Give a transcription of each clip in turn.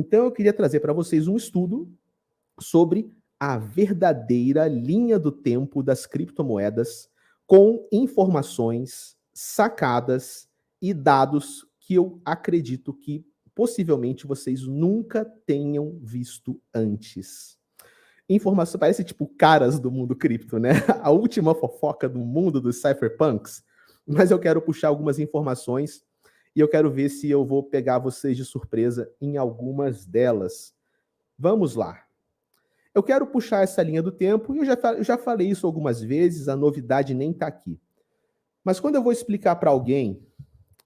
Então eu queria trazer para vocês um estudo sobre a verdadeira linha do tempo das criptomoedas com informações, sacadas e dados que eu acredito que possivelmente vocês nunca tenham visto antes. Informação, parece tipo caras do mundo cripto, né? A última fofoca do mundo dos cypherpunks. Mas eu quero puxar algumas informações e eu quero ver se eu vou pegar vocês de surpresa em algumas delas. Vamos lá. Eu quero puxar essa linha do tempo, e eu já falei isso algumas vezes, a novidade nem está aqui. Mas quando eu vou explicar para alguém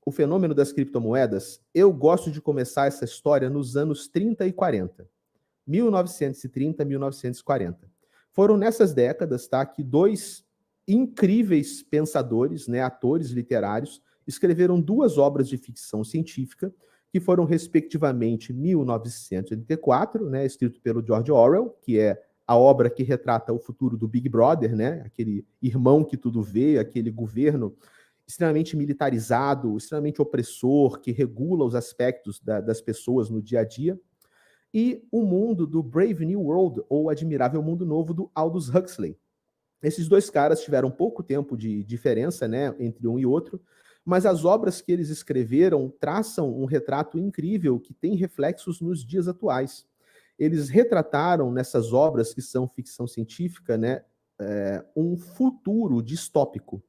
o fenômeno das criptomoedas, eu gosto de começar essa história nos anos 30 e 40. 1930, 1940. Foram nessas décadas, tá, que dois incríveis pensadores, né, atores literários, escreveram duas obras de ficção científica, que foram, respectivamente, 1984, né, escrito pelo George Orwell, que é a obra que retrata o futuro do Big Brother, né, aquele irmão que tudo vê, aquele governo extremamente militarizado, extremamente opressor, que regula os aspectos das pessoas no dia a dia, e o mundo do Brave New World, ou Admirável Mundo Novo, do Aldous Huxley. Esses dois caras tiveram pouco tempo de diferença, né, entre um e outro, mas as obras que eles escreveram traçam um retrato incrível que tem reflexos nos dias atuais. Eles retrataram nessas obras, que são ficção científica, né, um futuro distópico.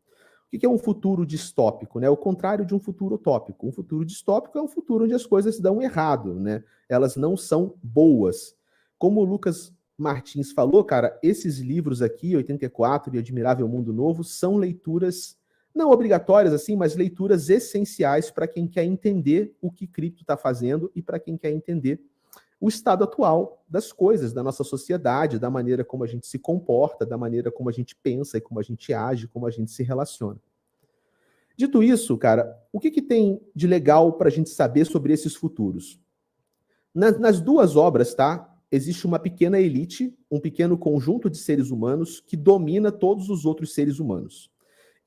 O que é um futuro distópico? Né? O contrário de um futuro utópico. Um futuro distópico é um futuro onde as coisas dão errado, né? Elas não são boas. Como o Lucas Martins falou, cara, esses livros aqui, 84 e Admirável Mundo Novo, são leituras não obrigatórias, assim, mas leituras essenciais para quem quer entender o que cripto está fazendo e para quem quer entender o estado atual das coisas, da nossa sociedade, da maneira como a gente se comporta, da maneira como a gente pensa e como a gente age, como a gente se relaciona. Dito isso, cara, o que tem de legal para a gente saber sobre esses futuros? Nas duas obras, tá? Existe uma pequena elite, um pequeno conjunto de seres humanos que domina todos os outros seres humanos.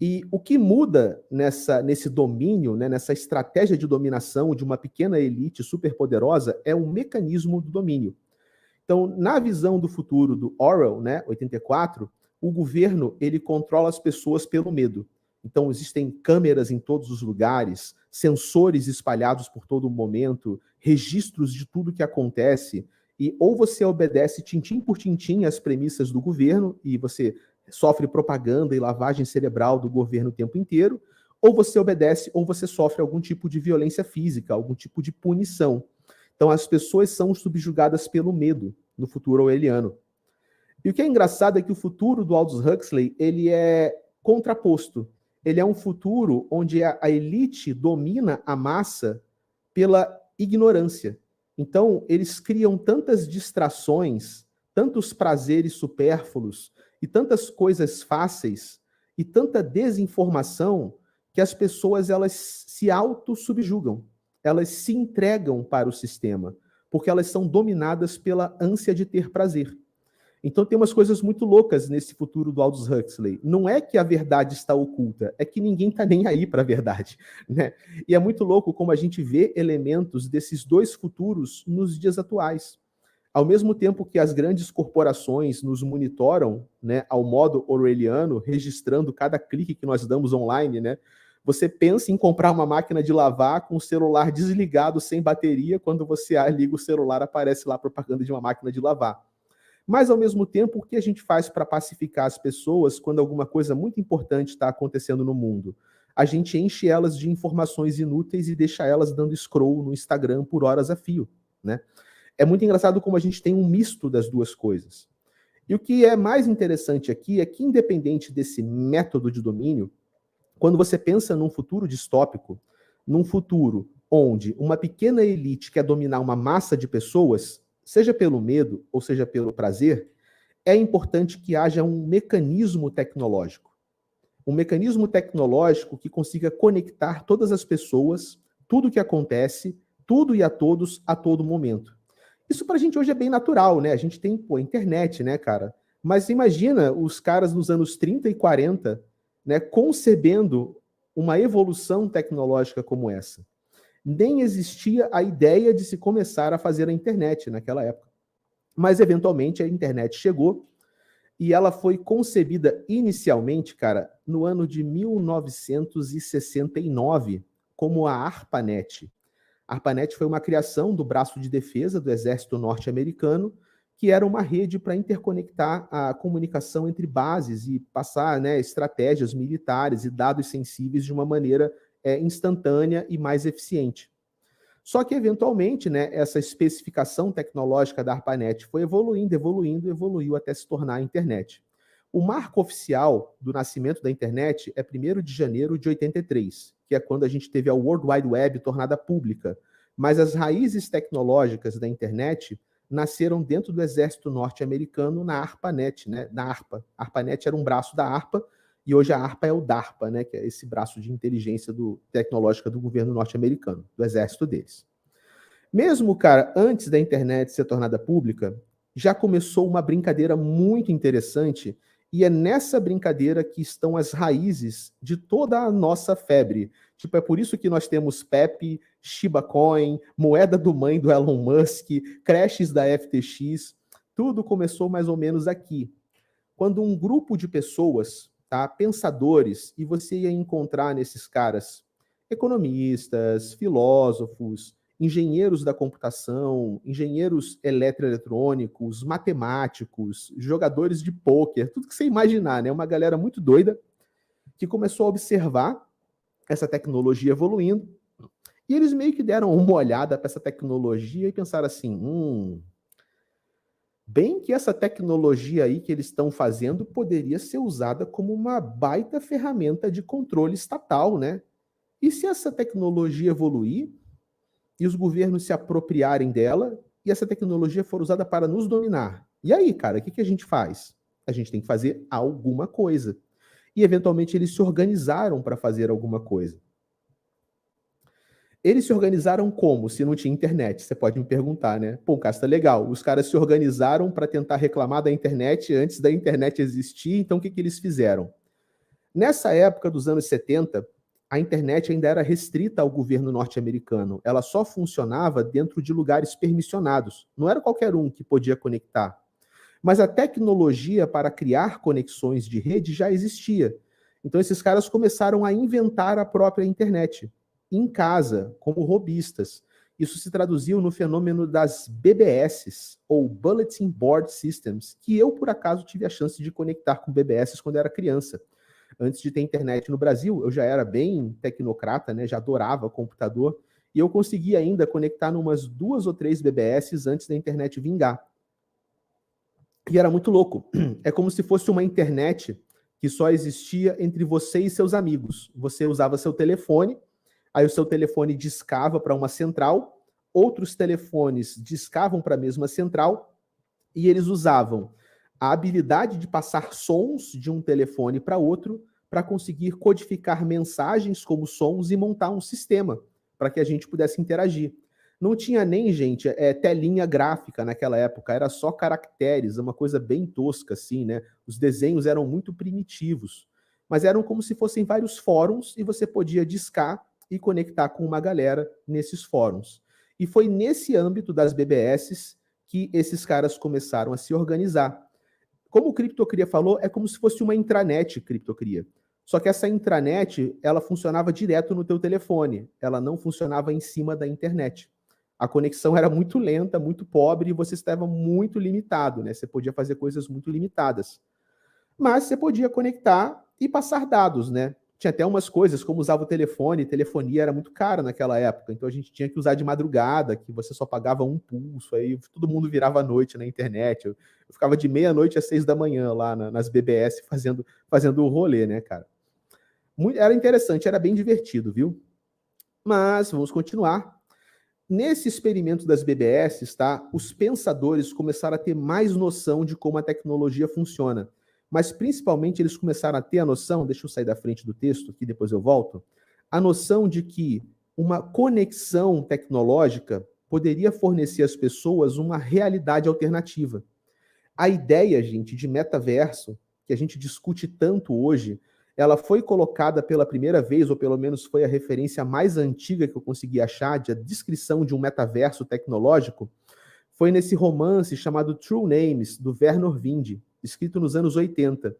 E o que muda nesse domínio, né, nessa estratégia de dominação de uma pequena elite superpoderosa é o mecanismo do domínio. Então, na visão do futuro do Orwell, né, 84, o governo ele controla as pessoas pelo medo. Então, existem câmeras em todos os lugares, sensores espalhados por todo momento, registros de tudo que acontece, e ou você obedece tintim por tintim às premissas do governo, e você sofre propaganda e lavagem cerebral do governo o tempo inteiro, ou você obedece ou você sofre algum tipo de violência física, algum tipo de punição. Então as pessoas são subjugadas pelo medo no futuro orwelliano. E o que é engraçado é que o futuro do Aldous Huxley, ele é contraposto. Ele é um futuro onde a elite domina a massa pela ignorância. Então, eles criam tantas distrações, tantos prazeres supérfluos, e tantas coisas fáceis e tanta desinformação que as pessoas elas se autossubjugam, elas se entregam para o sistema, porque elas são dominadas pela ânsia de ter prazer. Então tem umas coisas muito loucas nesse futuro do Aldous Huxley. Não é que a verdade está oculta, é que ninguém está nem aí para a verdade, né? E é muito louco como a gente vê elementos desses dois futuros nos dias atuais. Ao mesmo tempo que as grandes corporações nos monitoram, né, ao modo orwelliano, registrando cada clique que nós damos online, né, você pensa em comprar uma máquina de lavar com o celular desligado, sem bateria, quando você liga o celular, aparece lá a propaganda de uma máquina de lavar. Mas, ao mesmo tempo, o que a gente faz para pacificar as pessoas quando alguma coisa muito importante está acontecendo no mundo? A gente enche elas de informações inúteis e deixa elas dando scroll no Instagram por horas a fio, né? É muito engraçado como a gente tem um misto das duas coisas. E o que é mais interessante aqui é que, independente desse método de domínio, quando você pensa num futuro distópico, num futuro onde uma pequena elite quer dominar uma massa de pessoas, seja pelo medo ou seja pelo prazer, é importante que haja um mecanismo tecnológico. Um mecanismo tecnológico que consiga conectar todas as pessoas, tudo o que acontece, tudo e a todos, a todo momento. Isso pra gente hoje é bem natural, né? A gente tem, internet, né, cara? Mas imagina os caras nos anos 30 e 40, né, concebendo uma evolução tecnológica como essa. nem existia a ideia de se começar a fazer a internet naquela época. Mas, eventualmente, a internet chegou e ela foi concebida inicialmente, cara, no ano de 1969, como a ARPANET. A ARPANET foi uma criação do braço de defesa do exército norte-americano, que era uma rede para interconectar a comunicação entre bases e passar, né, estratégias militares e dados sensíveis de uma maneira instantânea e mais eficiente. Só que, eventualmente, né, essa especificação tecnológica da ARPANET foi evoluiu até se tornar a internet. O marco oficial do nascimento da internet é 1º de janeiro de 83, que é quando a gente teve a World Wide Web tornada pública. Mas as raízes tecnológicas da internet nasceram dentro do exército norte-americano na ARPANET, né, na ARPA. A ARPANET era um braço da ARPA, e hoje a ARPA é o DARPA, né, que é esse braço de inteligência tecnológica do governo norte-americano, do exército deles. Mesmo, cara, antes da internet ser tornada pública, já começou uma brincadeira muito interessante, e é nessa brincadeira que estão as raízes de toda a nossa febre. Tipo, é por isso que nós temos Pepe, Shiba Coin, moeda do mãe do Elon Musk, crashes da FTX. Tudo começou mais ou menos aqui. Quando um grupo de pessoas, tá, pensadores, e você ia encontrar nesses caras economistas, filósofos, engenheiros da computação, engenheiros eletroeletrônicos, matemáticos, jogadores de pôquer, tudo que você imaginar, né? Uma galera muito doida que começou a observar essa tecnologia evoluindo, e eles meio que deram uma olhada para essa tecnologia e pensaram assim, bem que essa tecnologia aí que eles estão fazendo poderia ser usada como uma baita ferramenta de controle estatal, né? E se essa tecnologia evoluir e os governos se apropriarem dela e essa tecnologia for usada para nos dominar? E aí, cara, o que a gente faz? A gente tem que fazer alguma coisa. E, eventualmente, eles se organizaram para fazer alguma coisa. Eles se organizaram como, se não tinha internet? Você pode me perguntar, né? Pô, Cássio, tá legal. Os caras se organizaram para tentar reclamar da internet antes da internet existir, então o que eles fizeram? Nessa época dos anos 70, a internet ainda era restrita ao governo norte-americano. Ela só funcionava dentro de lugares permissionados. Não era qualquer um que podia conectar. Mas a tecnologia para criar conexões de rede já existia. Então esses caras começaram a inventar a própria internet, em casa, como robistas. Isso se traduziu no fenômeno das BBS, ou Bulletin Board Systems, que eu, por acaso, tive a chance de conectar com BBS quando era criança. Antes de ter internet no Brasil, eu já era bem tecnocrata, né? Já adorava computador, e eu consegui ainda conectar numas 2 ou 3 BBS antes da internet vingar. E era muito louco. É como se fosse uma internet que só existia entre você e seus amigos. Você usava seu telefone, aí o seu telefone discava para uma central, outros telefones discavam para a mesma central, e eles usavam a habilidade de passar sons de um telefone para outro para conseguir codificar mensagens como sons e montar um sistema para que a gente pudesse interagir. Não tinha nem, gente, telinha gráfica naquela época, era só caracteres, uma coisa bem tosca, assim, né? Os desenhos eram muito primitivos, mas eram como se fossem vários fóruns e você podia discar e conectar com uma galera nesses fóruns. E foi nesse âmbito das BBS que esses caras começaram a se organizar. Como o Criptocria falou, é como se fosse uma intranet Criptocria. Só que essa intranet, ela funcionava direto no teu telefone, ela não funcionava em cima da internet. A conexão era muito lenta, muito pobre, e você estava muito limitado, né? Você podia fazer coisas muito limitadas. Mas você podia conectar e passar dados, né? Tinha até umas coisas, como usava o telefone, telefonia era muito cara naquela época, então a gente tinha que usar de madrugada, que você só pagava um pulso, aí todo mundo virava à noite na internet. Eu ficava de meia-noite às 6 da manhã lá nas BBS fazendo o rolê, né, cara? Era interessante, era bem divertido, viu? Mas vamos continuar. Nesse experimento das BBS, tá, os pensadores começaram a ter mais noção de como a tecnologia funciona. Mas principalmente eles começaram a ter a noção, deixa eu sair da frente do texto, que depois eu volto, a noção de que uma conexão tecnológica poderia fornecer às pessoas uma realidade alternativa. A ideia, gente, de metaverso, que a gente discute tanto hoje, ela foi colocada pela primeira vez, ou pelo menos foi a referência mais antiga que eu consegui achar, de a descrição de um metaverso tecnológico, foi nesse romance chamado True Names, do Vernor Vinge, escrito nos anos 80.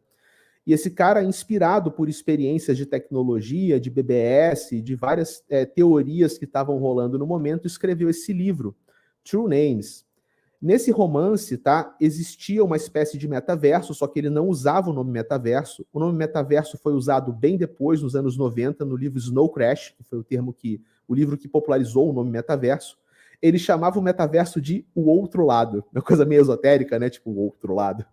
E esse cara, inspirado por experiências de tecnologia, de BBS, de várias teorias que estavam rolando no momento, escreveu esse livro, True Names. Nesse romance, tá, existia uma espécie de metaverso, só que ele não usava o nome metaverso. O nome metaverso foi usado bem depois, nos anos 90, no livro Snow Crash, que foi o livro que popularizou o nome metaverso. Ele chamava o metaverso de o outro lado. Uma coisa meio esotérica, né? Tipo, o outro lado.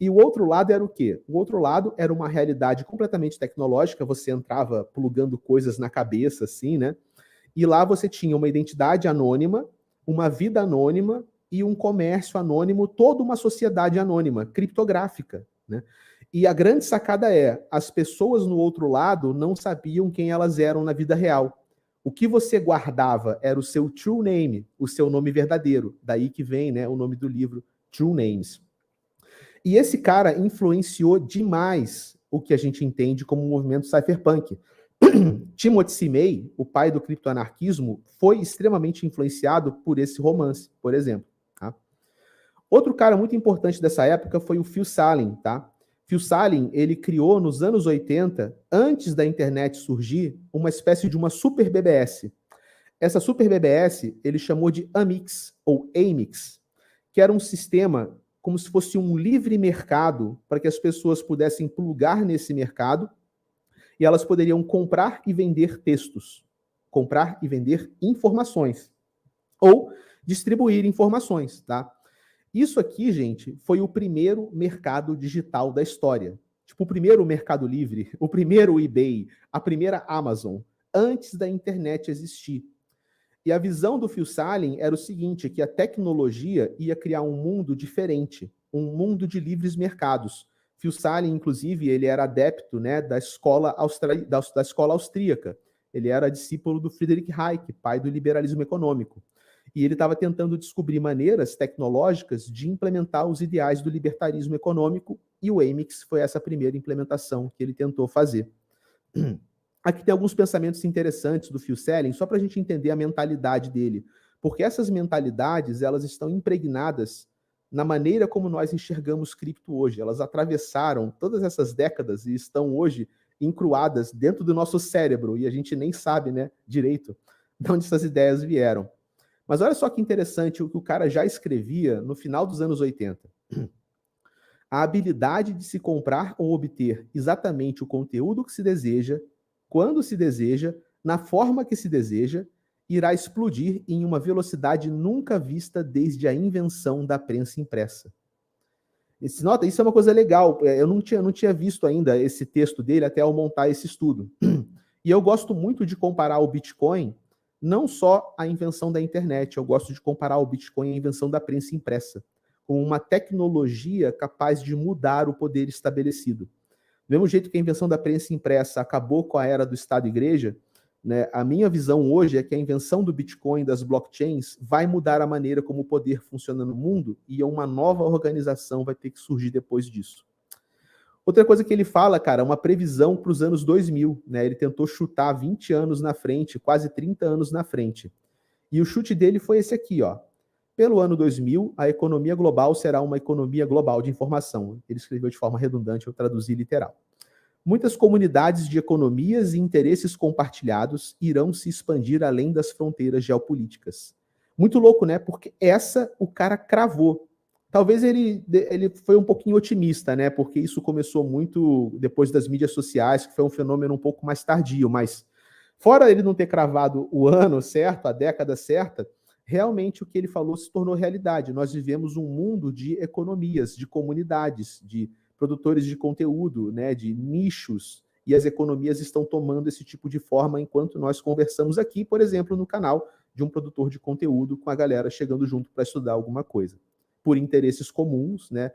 E o outro lado era o quê? O outro lado era uma realidade completamente tecnológica, você entrava plugando coisas na cabeça, assim, né? E lá você tinha uma identidade anônima, uma vida anônima e um comércio anônimo, toda uma sociedade anônima, criptográfica, né? E a grande sacada é, as pessoas no outro lado não sabiam quem elas eram na vida real. O que você guardava era o seu true name, o seu nome verdadeiro. Daí que vem, né, o nome do livro, True Names. E esse cara influenciou demais o que a gente entende como o movimento cypherpunk. Timothy May, o pai do criptoanarquismo, foi extremamente influenciado por esse romance, por exemplo. Tá? Outro cara muito importante dessa época foi o Phil Salem. Tá? Phil Salem, ele criou nos anos 80, antes da internet surgir, uma espécie de uma super BBS. Essa super BBS ele chamou de Amix, ou Amix, que era um sistema como se fosse um livre mercado para que as pessoas pudessem plugar nesse mercado e elas poderiam comprar e vender textos, comprar e vender informações, ou distribuir informações, tá? Isso aqui, gente, foi o primeiro mercado digital da história. Tipo, o primeiro Mercado Livre, o primeiro eBay, a primeira Amazon, antes da internet existir. E a visão do Phil Salem era o seguinte, que a tecnologia ia criar um mundo diferente, um mundo de livres mercados. Phil Salem, inclusive, ele era adepto, né, da escola austríaca. Ele era discípulo do Friedrich Hayek, pai do liberalismo econômico. E ele estava tentando descobrir maneiras tecnológicas de implementar os ideais do libertarismo econômico, e o Amix foi essa primeira implementação que ele tentou fazer. Aqui tem alguns pensamentos interessantes do Phil Salem, só para a gente entender a mentalidade dele. Porque essas mentalidades, elas estão impregnadas na maneira como nós enxergamos cripto hoje. Elas atravessaram todas essas décadas e estão hoje encruadas dentro do nosso cérebro, e a gente nem sabe, né, direito de onde essas ideias vieram. Mas olha só que interessante o que o cara já escrevia no final dos anos 80. A habilidade de se comprar ou obter exatamente o conteúdo que se deseja, quando se deseja, na forma que se deseja, irá explodir em uma velocidade nunca vista desde a invenção da prensa impressa. Nota, isso é uma coisa legal. Eu não tinha visto ainda esse texto dele até ao montar esse estudo. E eu gosto muito de comparar o Bitcoin, não só à invenção da internet, eu gosto de comparar o Bitcoin à invenção da prensa impressa, com uma tecnologia capaz de mudar o poder estabelecido. Do mesmo jeito que a invenção da prensa impressa acabou com a era do Estado e Igreja, né, a minha visão hoje é que a invenção do Bitcoin, das blockchains, vai mudar a maneira como o poder funciona no mundo e uma nova organização vai ter que surgir depois disso. Outra coisa que ele fala, cara, é uma previsão para os anos 2000. Né, ele tentou chutar 20 anos na frente, quase 30 anos na frente. E o chute dele foi esse aqui, ó. Pelo ano 2000, a economia global será uma economia global de informação. Ele escreveu de forma redundante, eu traduzi literal. Muitas comunidades de economias e interesses compartilhados irão se expandir além das fronteiras geopolíticas. Muito louco, né? Porque essa o cara cravou. Talvez ele foi um pouquinho otimista, né? Porque isso começou muito depois das mídias sociais, que foi um fenômeno um pouco mais tardio, mas fora ele não ter cravado o ano certo, a década certa, realmente o que ele falou se tornou realidade. Nós vivemos um mundo de economias, de comunidades, de produtores de conteúdo, né, de nichos, e as economias estão tomando esse tipo de forma enquanto nós conversamos aqui, por exemplo, no canal de um produtor de conteúdo com a galera chegando junto para estudar alguma coisa. Por interesses comuns, né?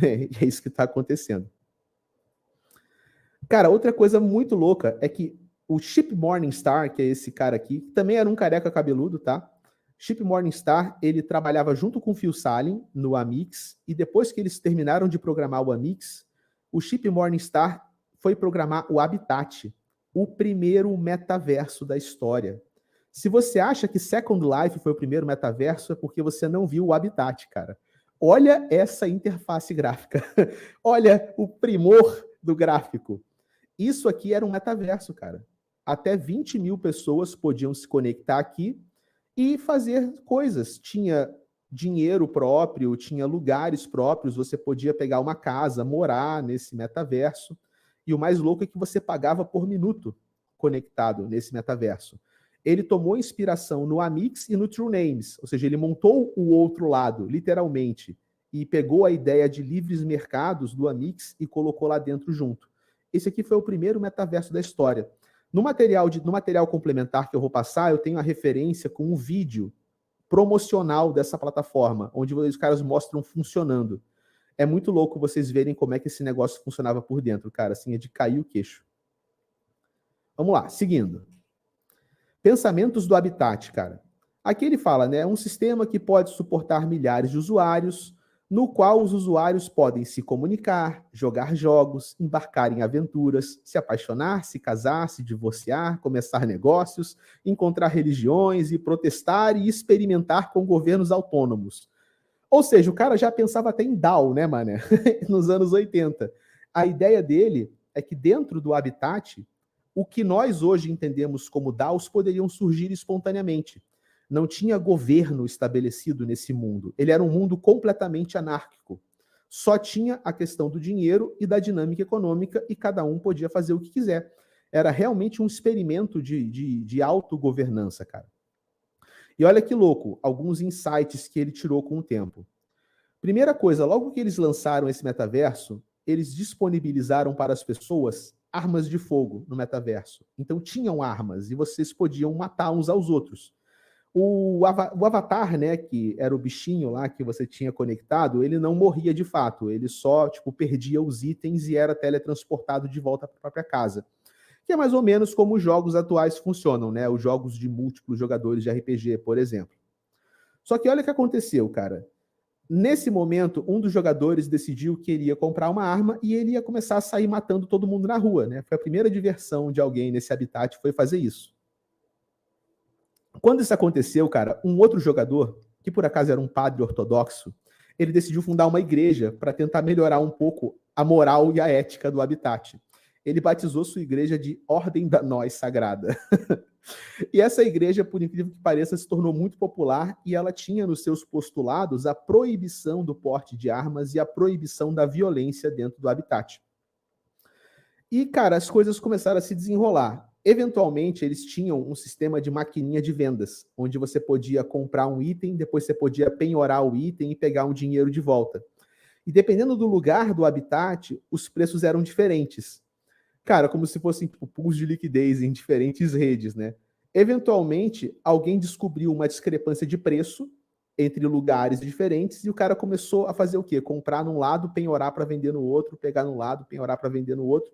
É isso que está acontecendo. Cara, outra coisa muito louca é que o Chip Morningstar, que é esse cara aqui, também era um careca cabeludo, tá? Chip Morningstar, ele trabalhava junto com o Phil Salem no Amix, e depois que eles terminaram de programar o Amix, o Chip Morningstar foi programar o Habitat, o primeiro metaverso da história. Se você acha que Second Life foi o primeiro metaverso, é porque você não viu o Habitat, cara. Olha essa interface gráfica. Olha o primor do gráfico. Isso aqui era um metaverso, cara. Até 20 mil pessoas podiam se conectar aqui e fazer coisas. Tinha dinheiro próprio, tinha lugares próprios, você podia pegar uma casa, morar nesse metaverso. E o mais louco é que você pagava por minuto conectado nesse metaverso. Ele tomou inspiração no Amix e no True Names, ou seja, ele montou o outro lado, literalmente, e pegou a ideia de livres mercados do Amix e colocou lá dentro junto. Esse aqui foi o primeiro metaverso da história. No material complementar que eu vou passar, eu tenho a referência com um vídeo promocional dessa plataforma, onde os caras mostram funcionando. É muito louco vocês verem como é que esse negócio funcionava por dentro, cara, assim, é de cair o queixo. Vamos lá, seguindo. Pensamentos do Habitat, cara. Aqui ele fala, né, um sistema que pode suportar milhares de usuários, no qual os usuários podem se comunicar, jogar jogos, embarcar em aventuras, se apaixonar, se casar, se divorciar, começar negócios, encontrar religiões e protestar e experimentar com governos autônomos. Ou seja, o cara já pensava até em DAO, né, mané? Nos anos 80. A ideia dele é que dentro do Habitat, o que nós hoje entendemos como DAOs poderiam surgir espontaneamente. Não tinha governo estabelecido nesse mundo. Ele era um mundo completamente anárquico. Só tinha a questão do dinheiro e da dinâmica econômica e cada um podia fazer o que quiser. Era realmente um experimento de autogovernança, cara. E olha que louco, alguns insights que ele tirou com o tempo. Primeira coisa, logo que eles lançaram esse metaverso, eles disponibilizaram para as pessoas armas de fogo no metaverso. Então tinham armas e vocês podiam matar uns aos outros. O avatar, né, que era o bichinho lá que você tinha conectado, ele não morria de fato, ele só tipo perdia os itens e era teletransportado de volta para a própria casa. Que é mais ou menos como os jogos atuais funcionam, né? Os jogos de múltiplos jogadores de RPG, por exemplo. Só que olha o que aconteceu, cara. Nesse momento, um dos jogadores decidiu que iria comprar uma arma e ele ia começar a sair matando todo mundo na rua, né? Foi a primeira diversão de alguém nesse Habitat, foi fazer isso. Quando isso aconteceu, cara, um outro jogador, que por acaso era um padre ortodoxo, ele decidiu fundar uma igreja para tentar melhorar um pouco a moral e a ética do Habitat. Ele batizou sua igreja de Ordem da Nós Sagrada. E essa igreja, por incrível que pareça, se tornou muito popular e ela tinha nos seus postulados a proibição do porte de armas e a proibição da violência dentro do Habitat. E, cara, as coisas começaram a se desenrolar. Eventualmente, eles tinham um sistema de maquininha de vendas, onde você podia comprar um item, depois você podia penhorar o item e pegar um dinheiro de volta. E dependendo do lugar do Habitat, os preços eram diferentes. Cara, como se fossem tipo, pools de liquidez em diferentes redes, né? Eventualmente, alguém descobriu uma discrepância de preço entre lugares diferentes e o cara começou a fazer o quê? Comprar num lado, penhorar para vender no outro, pegar num lado, penhorar para vender no outro.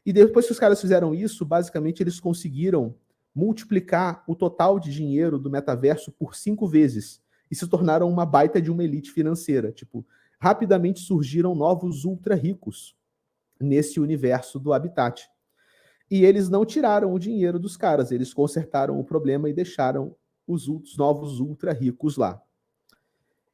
E depois que os caras fizeram isso, basicamente eles conseguiram multiplicar o total de dinheiro do metaverso por 5 vezes e se tornaram uma baita de uma elite financeira. Tipo, rapidamente surgiram novos ultra ricos nesse universo do Habitat. E eles não tiraram o dinheiro dos caras, eles consertaram o problema e deixaram os novos ultra ricos lá.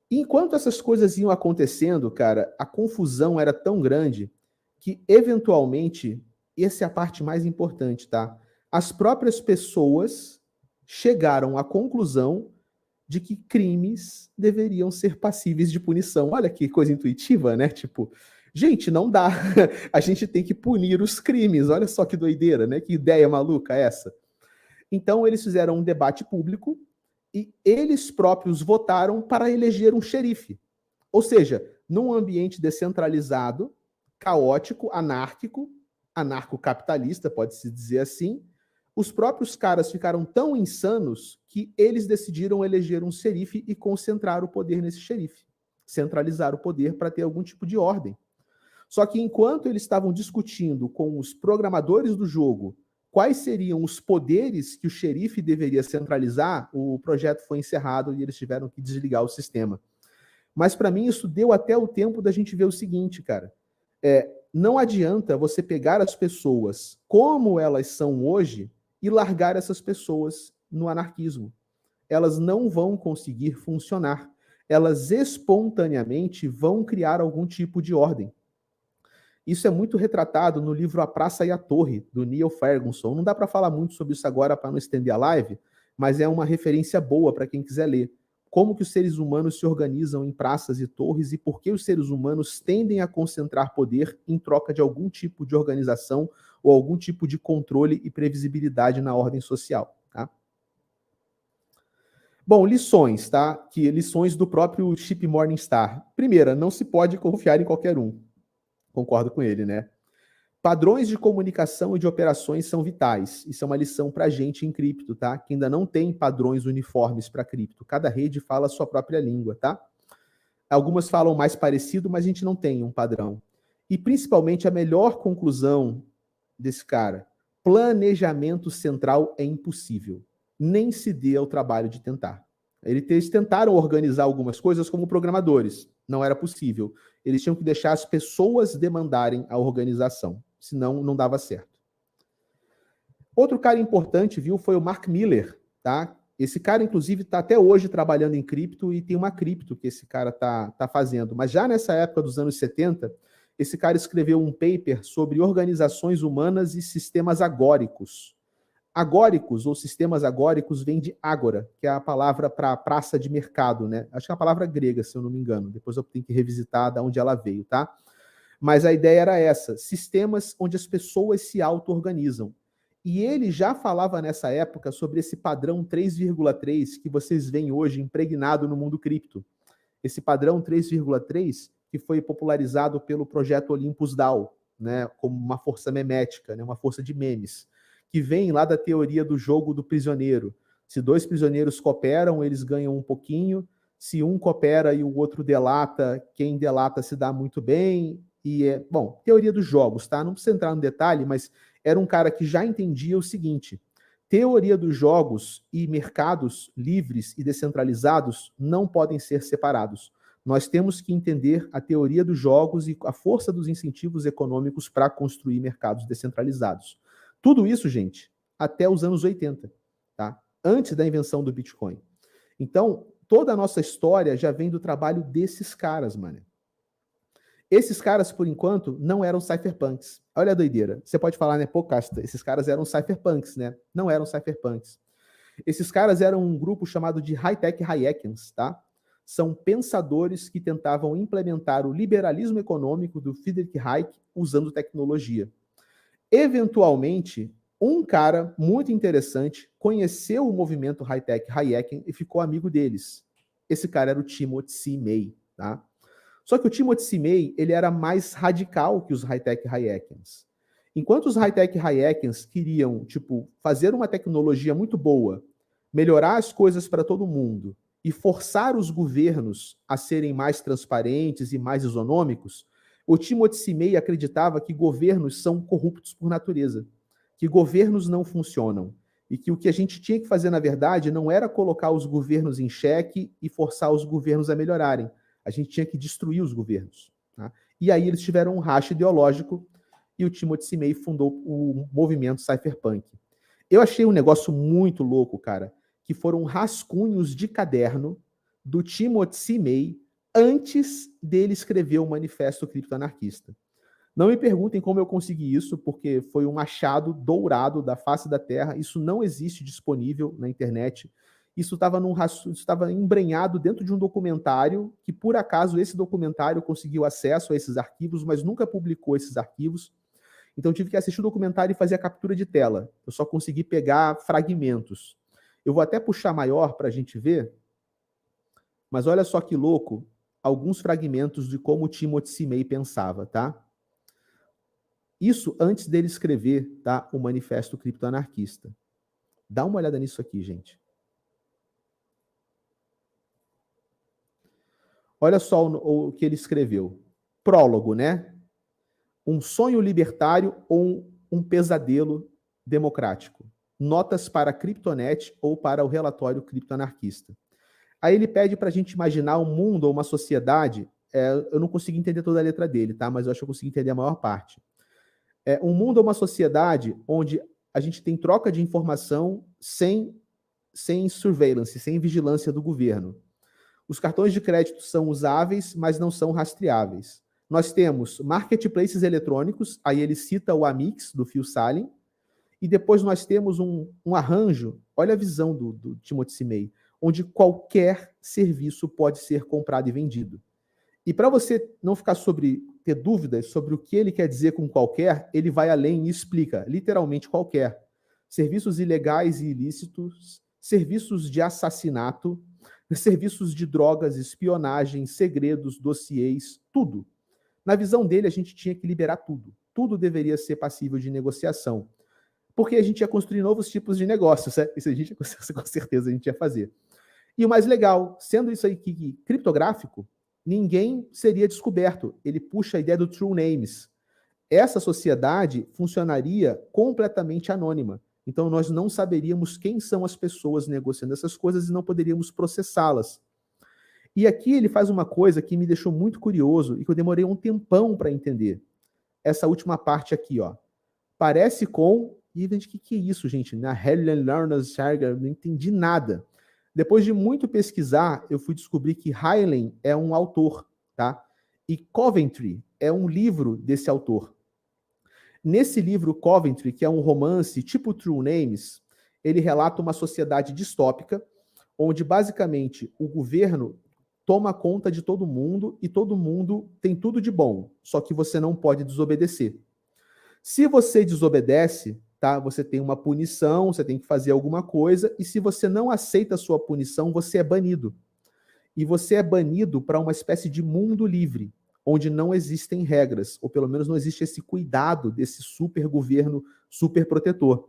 E enquanto essas coisas iam acontecendo, cara, a confusão era tão grande que, eventualmente, essa é a parte mais importante, tá? As próprias pessoas chegaram à conclusão de que crimes deveriam ser passíveis de punição. Olha que coisa intuitiva, né? Tipo, gente, não dá. A gente tem que punir os crimes. Olha só que doideira, né? Que ideia maluca é essa? Então, eles fizeram um debate público e eles próprios votaram para eleger um xerife. Ou seja, num ambiente descentralizado, caótico, anárquico, anarcocapitalista, pode-se dizer assim, os próprios caras ficaram tão insanos que eles decidiram eleger um xerife e concentrar o poder nesse xerife. Centralizar o poder para ter algum tipo de ordem. Só que enquanto eles estavam discutindo com os programadores do jogo quais seriam os poderes que o xerife deveria centralizar, o projeto foi encerrado e eles tiveram que desligar o sistema. Mas para mim isso deu até o tempo da gente ver o seguinte, cara. não adianta você pegar as pessoas como elas são hoje e largar essas pessoas no anarquismo. Elas não vão conseguir funcionar. Elas espontaneamente vão criar algum tipo de ordem. Isso é muito retratado no livro A Praça e a Torre, do Neil Ferguson. Não dá para falar muito sobre isso agora para não estender a live, mas é uma referência boa para quem quiser ler. Como que os seres humanos se organizam em praças e torres e por que os seres humanos tendem a concentrar poder em troca de algum tipo de organização ou algum tipo de controle e previsibilidade na ordem social. Tá? Bom, lições, tá? Lições do próprio Chip Morningstar. Primeira, não se pode confiar em qualquer um. Concordo com ele, né? Padrões de comunicação e de operações são vitais. Isso é uma lição para a gente em cripto, tá? Que ainda não tem padrões uniformes para cripto. Cada rede fala a sua própria língua, tá? Algumas falam mais parecido, mas a gente não tem um padrão. E principalmente a melhor conclusão desse cara: planejamento central é impossível. Nem se dê ao trabalho de tentar. Eles tentaram organizar algumas coisas como programadores. Não era possível. Eles tinham que deixar as pessoas demandarem a organização. Senão, não dava certo. Outro cara importante, viu, foi o Mark Miller, tá? Esse cara, inclusive, está até hoje trabalhando em cripto e tem uma cripto que esse cara tá fazendo. Mas já nessa época dos anos 70, esse cara escreveu um paper sobre organizações humanas e sistemas agóricos. Agóricos ou sistemas agóricos vem de ágora, que é a palavra para praça de mercado, né? Acho que é uma palavra grega, se eu não me engano. Depois eu tenho que revisitar de onde ela veio, tá? Mas a ideia era essa: sistemas onde as pessoas se auto-organizam. E ele já falava nessa época sobre esse padrão 3,3 que vocês veem hoje impregnado no mundo cripto. Esse padrão 3,3 que foi popularizado pelo projeto Olympus DAO, né, como uma força memética, né, uma força de memes, que vem lá da teoria do jogo do prisioneiro. Se dois prisioneiros cooperam, eles ganham um pouquinho. Se um coopera e o outro delata, quem delata se dá muito bem. Bom, teoria dos jogos, tá? Não precisa entrar no detalhe, mas era um cara que já entendia o seguinte: teoria dos jogos e mercados livres e descentralizados não podem ser separados. Nós temos que entender a teoria dos jogos e a força dos incentivos econômicos para construir mercados descentralizados. Tudo isso, gente, até os anos 80, tá? Antes da invenção do Bitcoin. Então, toda a nossa história já vem do trabalho desses caras, mano. Esses caras, por enquanto, não eram cypherpunks. Olha a doideira. Você pode falar, né, pô, Casta, esses caras eram cypherpunks, né? Não eram cypherpunks. Esses caras eram um grupo chamado de High-Tech Hayekins, tá? São pensadores que tentavam implementar o liberalismo econômico do Friedrich Hayek usando tecnologia. Eventualmente, um cara muito interessante conheceu o movimento High-Tech Hayek e ficou amigo deles. Esse cara era o Timothy C. May, tá? Só que o Timothy C. May, ele era mais radical que os High-Tech Hayekins. Enquanto os High-Tech Hayekins queriam, fazer uma tecnologia muito boa, melhorar as coisas para todo mundo e forçar os governos a serem mais transparentes e mais isonômicos, o Timothy C. May acreditava que governos são corruptos por natureza, que governos não funcionam e que o que a gente tinha que fazer, na verdade, não era colocar os governos em xeque e forçar os governos a melhorarem. A gente tinha que destruir os governos. Tá? E aí eles tiveram um racha ideológico e o Timothy C. May fundou o movimento cypherpunk. Eu achei um negócio muito louco, cara, que foram rascunhos de caderno do Timothy C. May antes dele escrever o Manifesto Criptoanarquista. Não me perguntem como eu consegui isso, porque foi um achado dourado da face da Terra. Isso não existe disponível na internet. Isso estava embrenhado dentro de um documentário que, por acaso, esse documentário conseguiu acesso a esses arquivos, mas nunca publicou esses arquivos. Então, tive que assistir o documentário e fazer a captura de tela. Eu só consegui pegar fragmentos. Eu vou até puxar maior para a gente ver, mas olha só que louco, alguns fragmentos de como o Timothy C. May pensava, tá? Isso antes dele escrever, tá, o Manifesto Criptoanarquista. Dá uma olhada nisso aqui, gente. Olha só o que ele escreveu. Prólogo, né? Um sonho libertário ou um pesadelo democrático. Notas para a Criptonet ou para o relatório criptoanarquista. Aí ele pede para a gente imaginar um mundo ou uma sociedade eu não consegui entender toda a letra dele, tá? Mas eu acho que eu consegui entender a maior parte. Um mundo é uma sociedade onde a gente tem troca de informação sem surveillance, sem vigilância do governo. Os cartões de crédito são usáveis, mas não são rastreáveis. Nós temos marketplaces eletrônicos, aí ele cita o Amix, do Phil Salem, e depois nós temos um arranjo, olha a visão do Timothy C. May, onde qualquer serviço pode ser comprado e vendido. E para você não ficar ter dúvidas sobre o que ele quer dizer com qualquer, ele vai além e explica, literalmente qualquer. Serviços ilegais e ilícitos, serviços de assassinato, serviços de drogas, espionagem, segredos, dossiês, tudo. Na visão dele, a gente tinha que liberar tudo. Tudo deveria ser passível de negociação. Porque a gente ia construir novos tipos de negócios, né? Isso a gente, com certeza a gente ia fazer. E o mais legal, sendo isso aí criptográfico, ninguém seria descoberto. Ele puxa a ideia do True Names. Essa sociedade funcionaria completamente anônima. Então, nós não saberíamos quem são as pessoas negociando essas coisas e não poderíamos processá-las. E aqui ele faz uma coisa que me deixou muito curioso e que eu demorei um tempão para entender. Essa última parte aqui, ó. Parece com... E o que é isso, gente? Na Helen Lerner's Saga, não entendi nada. Depois de muito pesquisar, eu fui descobrir que Heinlein é um autor, tá? E Coventry é um livro desse autor. Nesse livro, Coventry, que é um romance tipo True Names, ele relata uma sociedade distópica, onde basicamente o governo toma conta de todo mundo e todo mundo tem tudo de bom, só que você não pode desobedecer. Se você desobedece, tá, você tem uma punição, você tem que fazer alguma coisa, e se você não aceita a sua punição, você é banido. E você é banido para uma espécie de mundo livre, onde não existem regras, ou pelo menos não existe esse cuidado desse super governo, super protetor.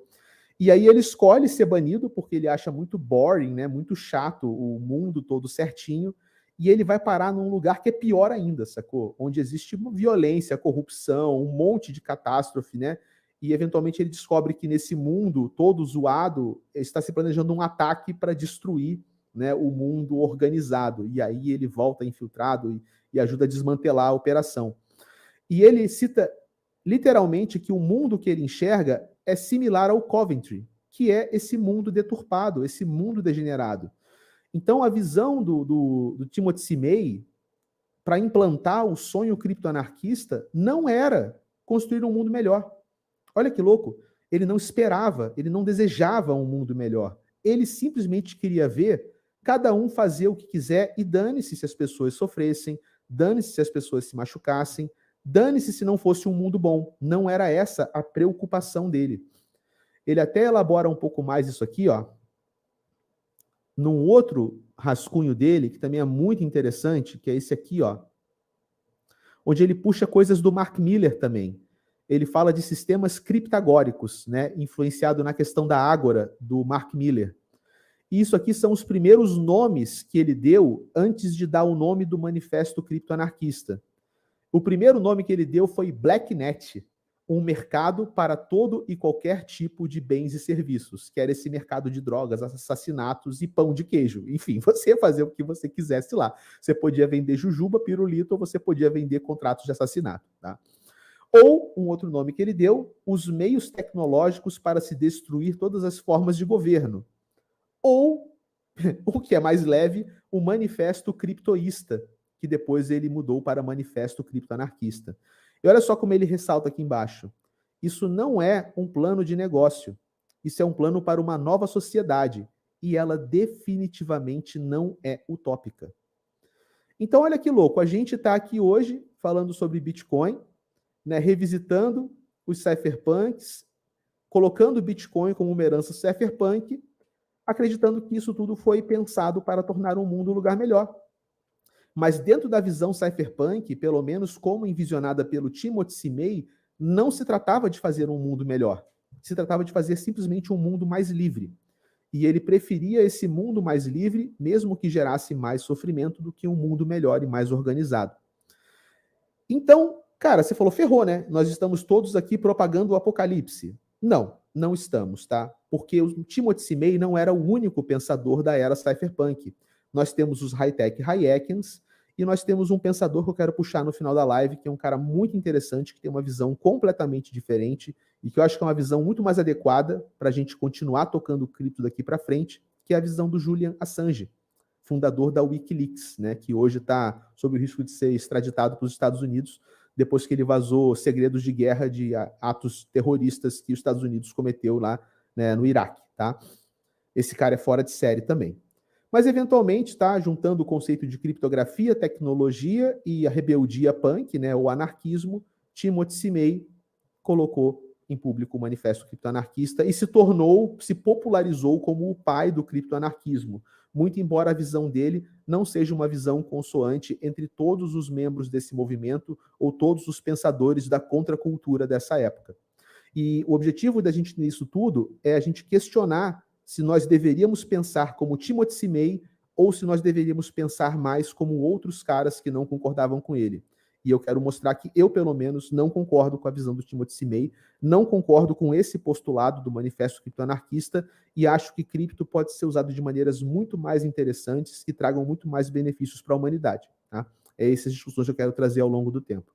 E aí ele escolhe ser banido porque ele acha muito boring, né, muito chato o mundo todo certinho, e ele vai parar num lugar que é pior ainda, sacou? Onde existe violência, corrupção, um monte de catástrofe, né? E eventualmente ele descobre que nesse mundo todo zoado está se planejando um ataque para destruir, né, o mundo organizado. E aí ele volta infiltrado e ajuda a desmantelar a operação. E ele cita literalmente que o mundo que ele enxerga é similar ao Coventry, que é esse mundo deturpado, esse mundo degenerado. Então, a visão do Timothy C. May para implantar o sonho criptoanarquista não era construir um mundo melhor. Olha que louco. Ele não esperava, ele não desejava um mundo melhor. Ele simplesmente queria ver cada um fazer o que quiser e dane-se se as pessoas sofressem, dane-se se as pessoas se machucassem, dane-se se não fosse um mundo bom. Não era essa a preocupação dele. Ele até elabora um pouco mais isso aqui, ó, num outro rascunho dele, que também é muito interessante, que é esse aqui, ó, onde ele puxa coisas do Mark Miller também. Ele fala de sistemas criptagóricos, né, influenciado na questão da Ágora, do Mark Miller. E isso aqui são os primeiros nomes que ele deu antes de dar o nome do Manifesto Criptoanarquista. O primeiro nome que ele deu foi Blacknet, um mercado para todo e qualquer tipo de bens e serviços, que era esse mercado de drogas, assassinatos e pão de queijo. Enfim, você ia fazer o que você quisesse lá. Você podia vender jujuba, pirulito, ou você podia vender contratos de assassinato, tá? Ou, um outro nome que ele deu, os meios tecnológicos para se destruir todas as formas de governo. Ou, o que é mais leve, o Manifesto Criptoísta, que depois ele mudou para Manifesto Criptoanarquista. E olha só como ele ressalta aqui embaixo. Isso não é um plano de negócio. Isso é um plano para uma nova sociedade. E ela definitivamente não é utópica. Então, olha que louco. A gente está aqui hoje falando sobre Bitcoin, né, revisitando os cypherpunks, colocando o Bitcoin como uma herança cypherpunk, acreditando que isso tudo foi pensado para tornar o mundo um lugar melhor. Mas dentro da visão cypherpunk, pelo menos como envisionada pelo Timothy C. May, não se tratava de fazer um mundo melhor. Se tratava de fazer simplesmente um mundo mais livre. E ele preferia esse mundo mais livre, mesmo que gerasse mais sofrimento, do que um mundo melhor e mais organizado. Então, cara, você falou, ferrou, né? Nós estamos todos aqui propagando o apocalipse. Não, não estamos, tá? Porque o Timothy C. May não era o único pensador da era cypherpunk. Nós temos os high-tech Hayekians E nós temos um pensador que eu quero puxar no final da live, que é um cara muito interessante, que tem uma visão completamente diferente e que eu acho que é uma visão muito mais adequada para a gente continuar tocando cripto daqui para frente, que é a visão do Julian Assange, fundador da Wikileaks, né, que hoje está sob o risco de ser extraditado para os Estados Unidos, depois que ele vazou segredos de guerra de atos terroristas que os Estados Unidos cometeu lá, né, no Iraque, tá? Esse cara é fora de série também. Mas, eventualmente, tá, juntando o conceito de criptografia, tecnologia e a rebeldia punk, né, o anarquismo, Timothy Simei colocou em público o Manifesto Criptoanarquista e se popularizou como o pai do criptoanarquismo, muito embora a visão dele não seja uma visão consoante entre todos os membros desse movimento ou todos os pensadores da contracultura dessa época. E o objetivo da gente nisso tudo é a gente questionar se nós deveríamos pensar como Timothy Simei ou se nós deveríamos pensar mais como outros caras que não concordavam com ele. E eu quero mostrar que eu, pelo menos, não concordo com a visão do Timothy Simei, não concordo com esse postulado do Manifesto Criptoanarquista e acho que cripto pode ser usado de maneiras muito mais interessantes que tragam muito mais benefícios para a humanidade. Tá? É essas discussões que eu quero trazer ao longo do tempo.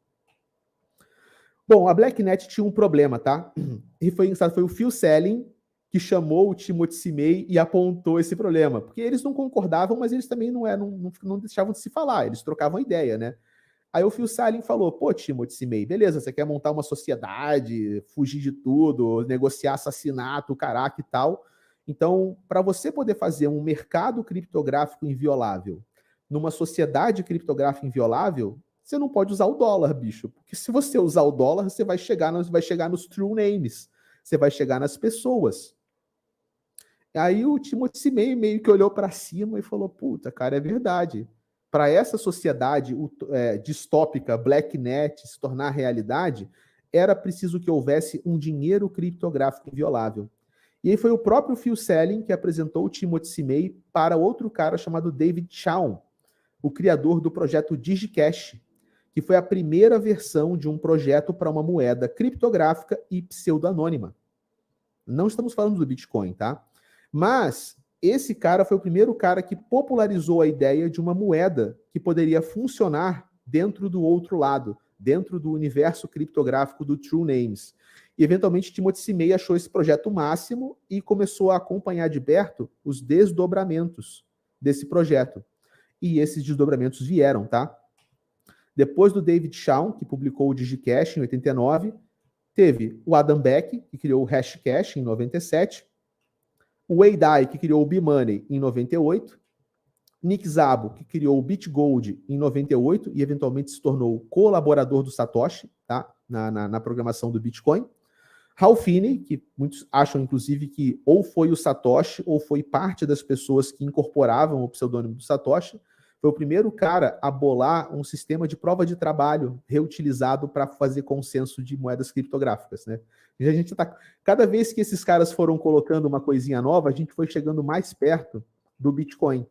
Bom, a BlackNet tinha um problema, tá? E foi engraçado, foi o Phil Selling que chamou o Timothy Simei e apontou esse problema, porque eles não concordavam, mas eles também não deixavam de se falar, eles trocavam ideia, né? Aí o Phil Selling falou, pô, Timothy Simei, beleza, você quer montar uma sociedade, fugir de tudo, negociar assassinato, caraca e tal. Então, para você poder fazer um mercado criptográfico inviolável numa sociedade criptográfica inviolável, você não pode usar o dólar, bicho. Porque se você usar o dólar, você vai chegar nos true names, você vai chegar nas pessoas. Aí o Timothy Simei meio que olhou para cima e falou, puta, cara, é verdade. Para essa sociedade distópica, BlackNet, se tornar realidade, era preciso que houvesse um dinheiro criptográfico inviolável. E aí foi o próprio Phil Selling que apresentou o Timothy Simei para outro cara chamado David Chaum, o criador do projeto DigiCash, que foi a primeira versão de um projeto para uma moeda criptográfica e pseudo-anônima. Não estamos falando do Bitcoin, tá? Mas esse cara foi o primeiro cara que popularizou a ideia de uma moeda que poderia funcionar dentro do outro lado, dentro do universo criptográfico do True Names. E, eventualmente, Timothy Simei achou esse projeto máximo e começou a acompanhar de perto os desdobramentos desse projeto. E esses desdobramentos vieram, tá? Depois do David Chaum, que publicou o DigiCash em 89, teve o Adam Back, que criou o Hashcash em 97, o Wei Dai, que criou o B-Money em 98, Nick Szabo, que criou o BitGold em 98 e eventualmente se tornou colaborador do Satoshi, tá? na programação do Bitcoin. Ralph Finney, que muitos acham, inclusive, que ou foi o Satoshi ou foi parte das pessoas que incorporavam o pseudônimo do Satoshi, foi o primeiro cara a bolar um sistema de prova de trabalho reutilizado para fazer consenso de moedas criptográficas, né? E a gente tá, cada vez que esses caras foram colocando uma coisinha nova, a gente foi chegando mais perto do Bitcoin.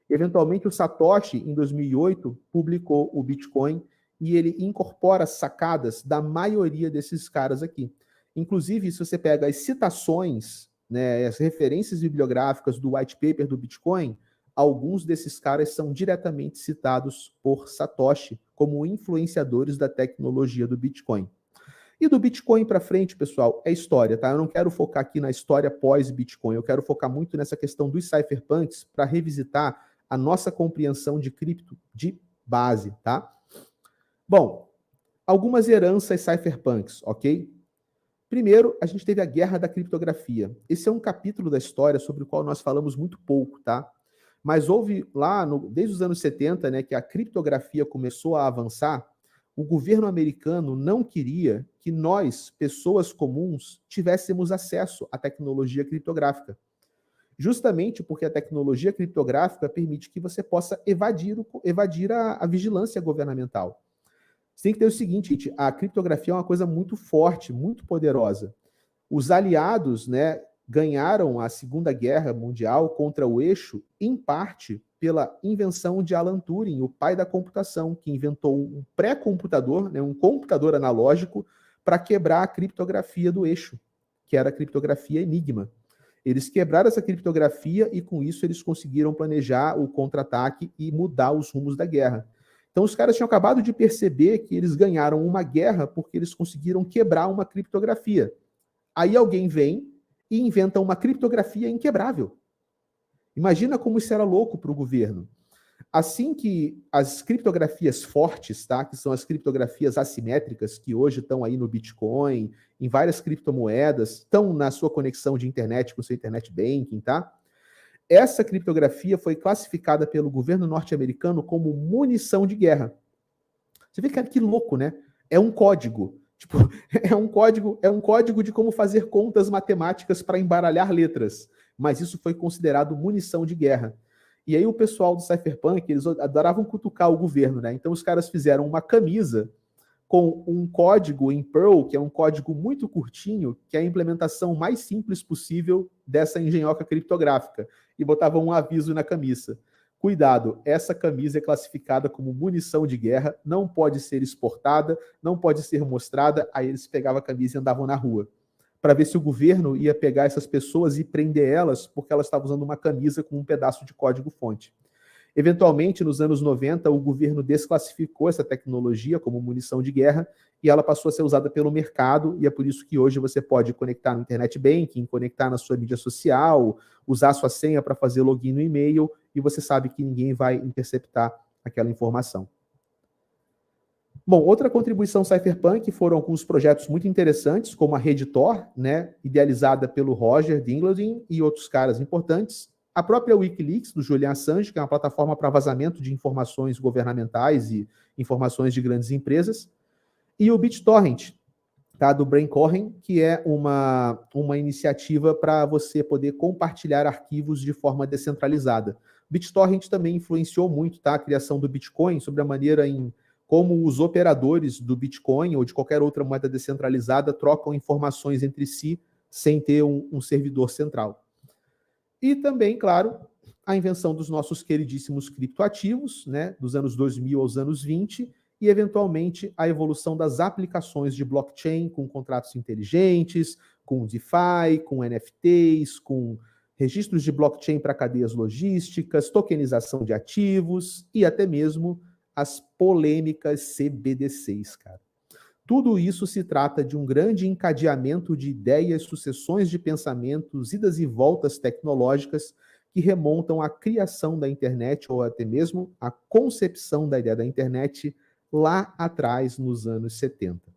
Eventualmente, o Satoshi, em 2008, publicou o Bitcoin e ele incorpora sacadas da maioria desses caras aqui. Inclusive, se você pega as citações, né, as referências bibliográficas do white paper do Bitcoin, alguns desses caras são diretamente citados por Satoshi como influenciadores da tecnologia do Bitcoin. E do Bitcoin para frente, pessoal, é história, tá? Eu não quero focar aqui na história pós-Bitcoin, eu quero focar muito nessa questão dos cypherpunks para revisitar a nossa compreensão de cripto de base, tá? Bom, algumas heranças cypherpunks, ok? Primeiro, a gente teve a Guerra da Criptografia. Esse é um capítulo da história sobre o qual nós falamos muito pouco, tá? Mas houve lá, desde os anos 70, né, que a criptografia começou a avançar, o governo americano não queria que nós, pessoas comuns, tivéssemos acesso à tecnologia criptográfica. Justamente porque a tecnologia criptográfica permite que você possa evadir a vigilância governamental. Você tem que ter o seguinte, gente, a criptografia é uma coisa muito forte, muito poderosa. Os aliados, né, ganharam a Segunda Guerra Mundial contra o eixo, em parte pela invenção de Alan Turing, o pai da computação, que inventou um pré-computador, né, um computador analógico, para quebrar a criptografia do eixo, que era a criptografia Enigma. Eles quebraram essa criptografia e, com isso, eles conseguiram planejar o contra-ataque e mudar os rumos da guerra. Então, os caras tinham acabado de perceber que eles ganharam uma guerra porque eles conseguiram quebrar uma criptografia. Aí alguém vem e inventa uma criptografia inquebrável. Imagina como isso era louco para o governo. Assim que as criptografias fortes, tá, que são as criptografias assimétricas, que hoje estão aí no Bitcoin, em várias criptomoedas, estão na sua conexão de internet com o seu internet banking, tá? Essa criptografia foi classificada pelo governo norte-americano como munição de guerra. Você vê, cara, que louco, né? É um código. Tipo, é um código de como fazer contas matemáticas para embaralhar letras. Mas isso foi considerado munição de guerra. E aí o pessoal do Cypherpunk, eles adoravam cutucar o governo, né? Então os caras fizeram uma camisa com um código em Perl, que é um código muito curtinho, que é a implementação mais simples possível dessa engenhoca criptográfica. E botavam um aviso na camisa. Cuidado, essa camisa é classificada como munição de guerra, não pode ser exportada, não pode ser mostrada. Aí eles pegavam a camisa e andavam na rua, para ver se o governo ia pegar essas pessoas e prender elas, porque elas estavam usando uma camisa com um pedaço de código-fonte. Eventualmente, nos anos 90, o governo desclassificou essa tecnologia como munição de guerra e ela passou a ser usada pelo mercado, e é por isso que hoje você pode conectar no internet banking, conectar na sua mídia social, usar sua senha para fazer login no e-mail, e você sabe que ninguém vai interceptar aquela informação. Bom, outra contribuição Cypherpunk foram alguns projetos muito interessantes, como a Rede Tor, né, idealizada pelo Roger Dingledin e outros caras importantes. A própria Wikileaks, do Julian Assange, que é uma plataforma para vazamento de informações governamentais e informações de grandes empresas. E o BitTorrent, tá, do Brian Cohen, que é uma iniciativa para você poder compartilhar arquivos de forma descentralizada. BitTorrent também influenciou muito, tá, a criação do Bitcoin, sobre a maneira em como os operadores do Bitcoin ou de qualquer outra moeda descentralizada trocam informações entre si sem ter um servidor central. E também, claro, a invenção dos nossos queridíssimos criptoativos, né, dos anos 2000 aos anos 20, e, eventualmente, a evolução das aplicações de blockchain com contratos inteligentes, com DeFi, com NFTs, com registros de blockchain para cadeias logísticas, tokenização de ativos e até mesmo as polêmicas CBDCs, cara. Tudo isso se trata de um grande encadeamento de ideias, sucessões de pensamentos, idas e voltas tecnológicas que remontam à criação da internet ou até mesmo à concepção da ideia da internet lá atrás, nos anos 70.